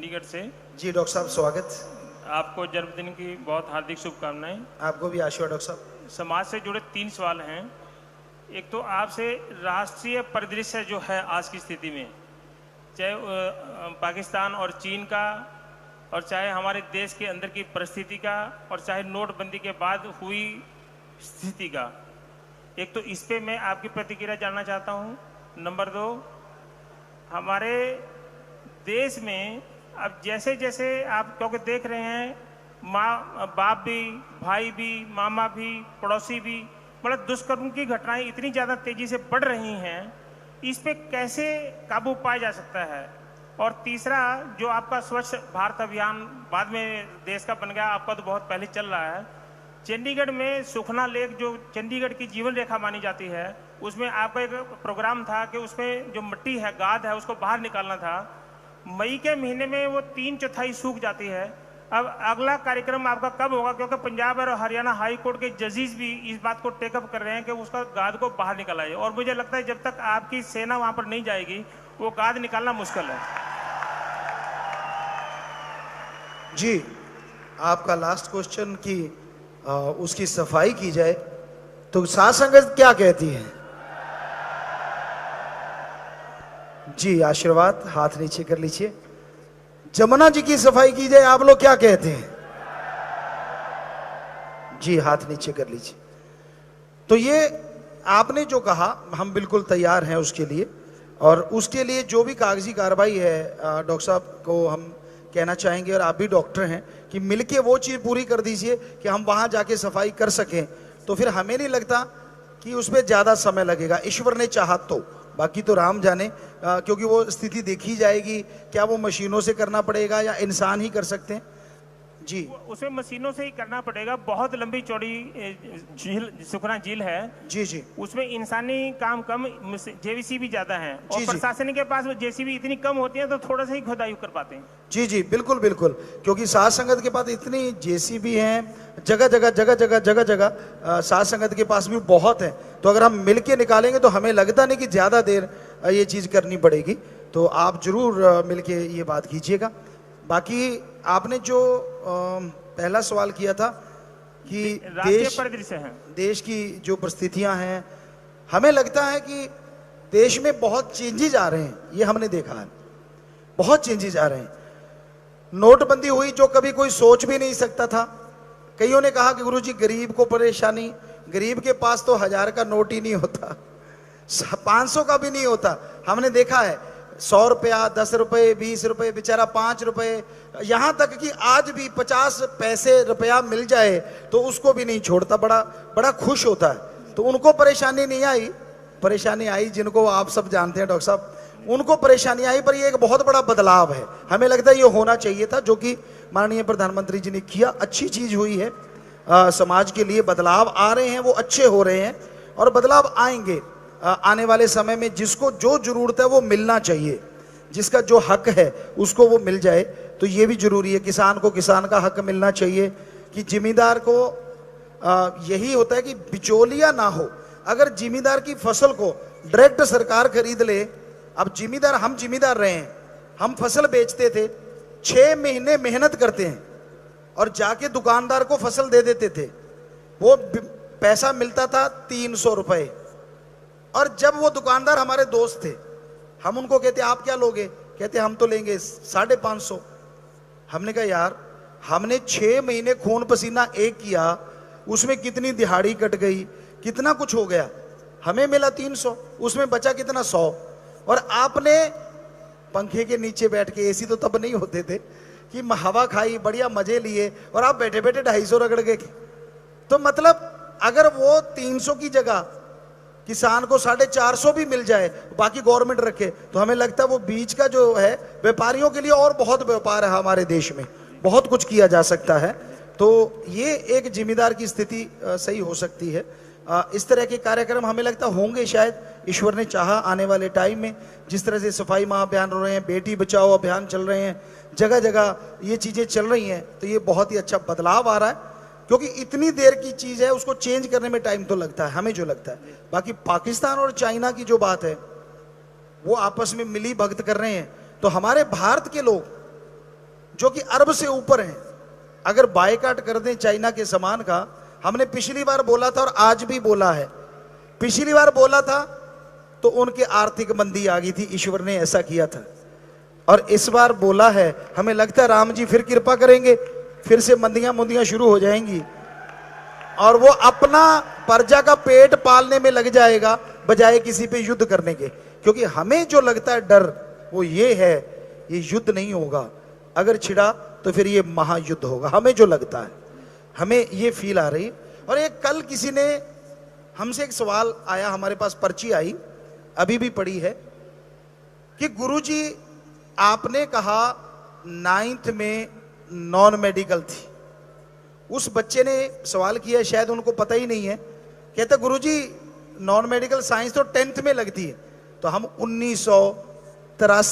चंडीगढ़ से। जी डॉक्टर साहब स्वागत। आपको जन्मदिन की बहुत हार्दिक शुभकामनाएं। आपको भी आशीर्वाद डॉक्टर साहब। समाज से जुड़े 3 सवाल हैं। एक तो आपसे राष्ट्रीय परिदृश्य जो है आज की स्थिति में, चाहे पाकिस्तान और चीन का, और चाहे हमारे देश के अंदर की परिस्थिति का, और चाहे नोटबंदी के बाद हुई स्थिति का, एक तो इस पे मैं आपकी प्रतिक्रिया जानना चाहता हूँ। नंबर 2, हमारे देश में अब जैसे जैसे आप क्योंकि देख रहे हैं, माँ बाप भी, भाई भी, मामा भी, पड़ोसी भी, मतलब दुष्कर्म की घटनाएं इतनी ज़्यादा तेज़ी से बढ़ रही हैं, इस पे कैसे काबू पाया जा सकता है? और तीसरा, जो आपका स्वच्छ भारत अभियान बाद में देश का बन गया, आपका तो बहुत पहले चल रहा है। चंडीगढ़ में सुखना लेक जो चंडीगढ़ की जीवन रेखा मानी जाती है, उसमें आपका एक प्रोग्राम था कि उसमें जो मिट्टी है, गाद है, उसको बाहर निकालना था। मई के महीने में वो 3/4 सूख जाती है। अब अगला कार्यक्रम आपका कब होगा? क्योंकि पंजाब और हरियाणा हाई कोर्ट के जजेस भी इस बात को टेकअप कर रहे हैं कि उसका गाद को बाहर निकाला जाए, और मुझे लगता है जब तक आपकी सेना वहां पर नहीं जाएगी वो गाद निकालना मुश्किल है। जी, आपका लास्ट क्वेश्चन की उसकी सफाई की जाए तो साध संगत क्या कहती है? जी आशीर्वाद, हाथ नीचे कर लीजिए। जमुना जी की सफाई की जाए, आप लोग क्या कहते हैं? जी हाथ नीचे कर लीजिए। तो ये आपने जो कहा, हम बिल्कुल तैयार हैं उसके लिए, और उसके लिए जो भी कागजी कार्रवाई है डॉक्टर साहब को हम कहना चाहेंगे, और आप भी डॉक्टर हैं, कि मिलके वो चीज़ पूरी कर दीजिए कि हम वहां जाके सफाई कर सकें। तो फिर हमें नहीं लगता कि उसमें ज़्यादा समय लगेगा, ईश्वर ने चाहा तो। बाकी तो राम जाने, क्योंकि वो स्थिति देखी जाएगी, क्या वो मशीनों से करना पड़ेगा या इंसान ही कर सकते हैं? जी, उसमें मशीनों से ही करना पड़ेगा। बहुत लंबी चौड़ी झील, सुखना झील है। जी जी, उसमें इंसानी काम कम, जेसीबी ज्यादा है, और जी, प्रशासन के पास जेसीबी इतनी कम होती है तो थोड़ा सा ही खुदाई कर पाते हैं। जी जी, बिल्कुल बिल्कुल, क्योंकि साध संगत के पास इतनी जेसीबी हैं, जगह जगह जगह जगह जगह जगह साध संगत के पास भी बहुत है। तो अगर हम मिलके निकालेंगे तो हमें लगता नहीं कि ज़्यादा देर ये चीज़ करनी पड़ेगी। तो आप जरूर मिलके ये बात कीजिएगा। बाकी आपने जो पहला सवाल किया था कि राष्ट्रीय परिदृश्य है, देश की जो परिस्थितियां हैं, हमें लगता है कि देश में बहुत चेंजेज आ रहे हैं। ये हमने देखा है, बहुत चेंजेज आ रहे हैं। नोटबंदी हुई जो कभी कोई सोच भी नहीं सकता था। कईयों ने कहा कि गुरुजी गरीब को परेशानी, गरीब के पास तो 1000 का नोट ही नहीं होता, 500 का भी नहीं होता। हमने देखा है 100 रुपया, 10 रुपये, 20 रुपये, बेचारा 5 रुपये, यहाँ तक कि आज भी 50 पैसे रुपया मिल जाए तो उसको भी नहीं छोड़ता, बड़ा बड़ा खुश होता है। तो उनको परेशानी नहीं आई। परेशानी आई जिनको आप सब जानते हैं डॉक्टर साहब, उनको परेशानी आई। पर ये एक बहुत बड़ा बदलाव है, हमें लगता है ये होना चाहिए था, जो कि माननीय प्रधानमंत्री जी ने किया। अच्छी चीज हुई है, समाज के लिए बदलाव आ रहे हैं, वो अच्छे हो रहे हैं, और बदलाव आएंगे आने वाले समय में। जिसको जो जरूरत है वो मिलना चाहिए, जिसका जो हक है उसको वो मिल जाए, तो ये भी जरूरी है। किसान को किसान का हक मिलना चाहिए, कि जिम्मेदार को यही होता है कि बिचौलिया ना हो। अगर जिम्मेदार की फसल को डायरेक्ट सरकार खरीद ले, अब जिम्मेदार, हम जिम्मेदार रहे हैं, हम फसल बेचते थे, 6 महीने मेहनत करते हैं और जाके दुकानदार को फसल दे देते थे, वो पैसा मिलता था 300 रुपए। और जब वो दुकानदार हमारे दोस्त थे, हम उनको कहते आप क्या लोगे? कहते हम तो लेंगे 550। हमने कहा यार, हमने 6 महीने खून पसीना एक किया, उसमें कितनी दिहाड़ी कट गई, कितना कुछ हो गया, हमें मिला 300, उसमें बचा कितना 100। और आपने पंखे के नीचे बैठ के, एसी तो तब नहीं होते थे, कि हवा खाई, बढ़िया मजे लिए, और आप बैठे बैठे 250 रगड़ गए। तो मतलब अगर वो 300 की जगह किसान को 450 भी मिल जाए, बाकी गवर्नमेंट रखे, तो हमें लगता है वो बीच का जो है, व्यापारियों के लिए और बहुत व्यापार है हमारे देश में, बहुत कुछ किया जा सकता है। तो ये एक जिम्मेदार की स्थिति सही हो सकती है। इस तरह के कार्यक्रम हमें लगता होंगे, शायद ईश्वर ने चाहा आने वाले टाइम में। जिस तरह से सफाई माह अभियान हो रहे हैं, बेटी बचाओ अभियान चल रहे हैं, जगह जगह ये चीजें चल रही हैं, तो ये बहुत ही अच्छा बदलाव आ रहा है। क्योंकि इतनी देर की चीज है, उसको चेंज करने में टाइम तो लगता है, हमें जो लगता है। बाकी पाकिस्तान और चाइना की जो बात है, वो आपस में मिली भगत कर रहे हैं, तो हमारे भारत के लोग जो कि अरब से ऊपर हैं, अगर बायकाट कर दें चाइना के सामान का, हमने पिछली बार बोला था और आज भी बोला है, पिछली बार बोला था तो उनके आर्थिक मंदी आ गई थी, ईश्वर ने ऐसा किया था, और इस बार बोला है, हमें लगता है राम जी फिर कृपा करेंगे, फिर से मंदियां मुंदियां शुरू हो जाएंगी और वो अपना प्रजा का पेट पालने में लग जाएगा बजाय किसी पे युद्ध करने के। क्योंकि हमें जो लगता है डर वो ये है, ये युद्ध नहीं होगा, अगर छिड़ा तो फिर ये महायुद्ध होगा, हमें जो लगता है, हमें ये फील आ रही। और एक कल किसी ने हमसे एक सवाल आया, हमारे पास पर्ची आई, अभी भी पड़ी है, कि गुरुजी आपने कहा 9th में नॉन मेडिकल थी। उस बच्चे ने सवाल किया, शायद उनको पता ही नहीं है, कहता गुरुजी नॉन मेडिकल साइंस तो 10th में लगती है। तो हम 1983